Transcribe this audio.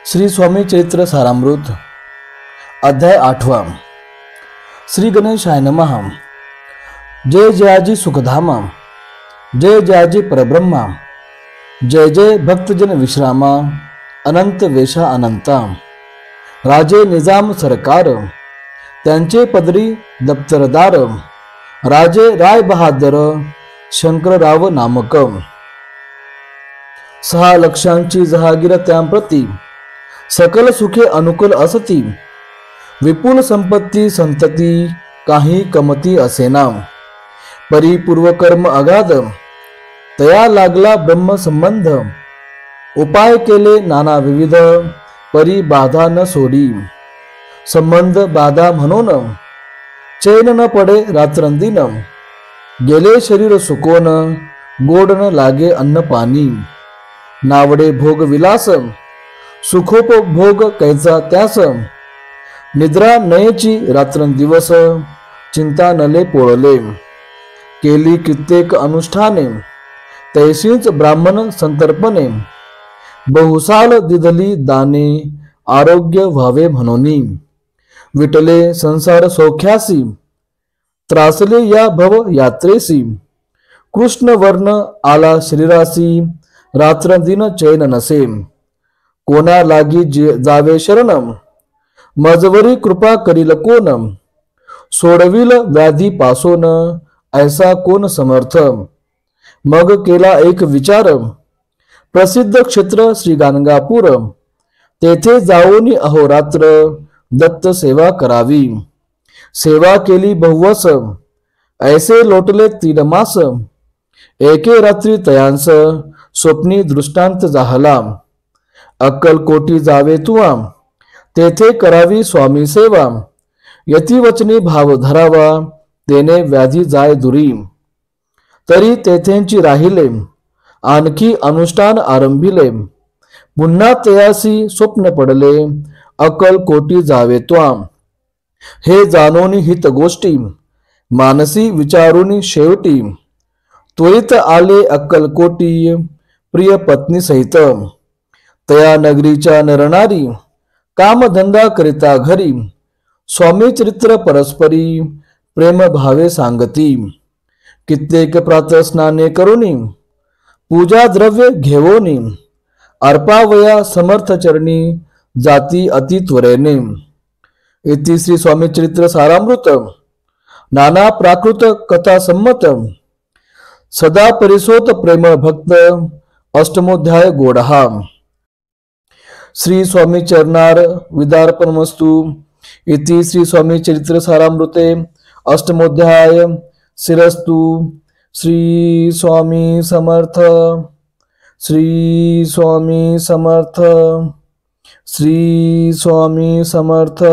श्री स्वामी चरित्र सारामृत अध्याय 8। श्री गणेशाय नमः। जय जयाजी सुखधामा, जय जयाजी परब्रह्मा, जय जय भक्तजन विश्रामा, अनंत वेशा अनंता। राजे निजाम सरकार, त्यांचे पदरी दप्तरदार, राजे राय बहादर शंकरराव नामक। 6 लक्षांची जहागीर त्यांप्रती, सकल सुखे अनुकूल असती, विपुल संपत्ती संतती काही कमती असेना। परिपूर्व कर्म अगाध, तया लागला ब्रह्म संबंध, उपाय केले नाना विविध, परी बाधा न सोडी। संबंध बाधा म्हणून चैन न पडे रात्रंदिन, गेले शरीर सुकोन, गोड न लागे अन्न पाणी। नावडे भोग विलास, सुखोपभोग कैचा त्यास, निद्रा नयेची रात्रंदिवस, चिंता नले पोळले। केली कित्येक अनुष्ठाने, तैसीच ब्राह्मण संतर्पणे, बहुसाल दिधली दाने, आरोग्य व्हावे म्हणोनी। विटले संसार सौख्यासी, त्रासले या भव यात्रेसी। कृष्ण वर्ण आला शरीरासी, रात्रंदिन चैन नसे। कोणा लागी जावे शरण, मजवरी कृपा करील कोण। सोडविल व्याधी पासोन, ऐसा कोण समर्थ। मग केला एक विचार, प्रसिद्ध क्षेत्र श्री गाणगापूर, तेथे जाऊन अहोरात्र दत्त सेवा करावी। सेवा केली बहुवस, ऐसे लोटले 3 मास। एके रात्री तयांस, स्वप्नी दृष्टांत जाहला। अक्कलकोटी जावे तुवा, तेथे करावी स्वामी सेवा। यतिवचनी भाव धरावा, तेने व्याधी जाय दुरी। तरी तेथेंची राहिले, आणखी अनुष्ठान आरंभिले। पुन्हा तयासी स्वप्न पडले, अक्कलकोटी जावे त्वा। हे जाणोनी हित गोष्टी, मानसी विचारुनी शेवटी। त्वरित आले अक्कलकोटी, प्रिय पत्नी सहित। तया नगरीच्या नरनारी, कामधंदा करिता घरी। स्वामी चरित्र परस्परी, प्रेम भावे सांगती। कित्येक प्रातः स्नाने करुनी, पूजा द्रव्य घेवोनी। अर्पावया समर्थ चरणी, जाती अति त्वरेने। इति श्री स्वामी चरित्र सारामृत नाना प्राकृत कथा सम्मत, सदा परिसोत प्रेम भक्त, अष्टमोध्याय गोडहा। श्री स्वामी चरणार विदार्पणमस्तु। इति श्री स्वामी चरित्र सारामृते अष्टमोध्याय शिरस्तु। श्री स्वामी समर्थ, श्री स्वामी समर्थ, श्री स्वामी समर्थ।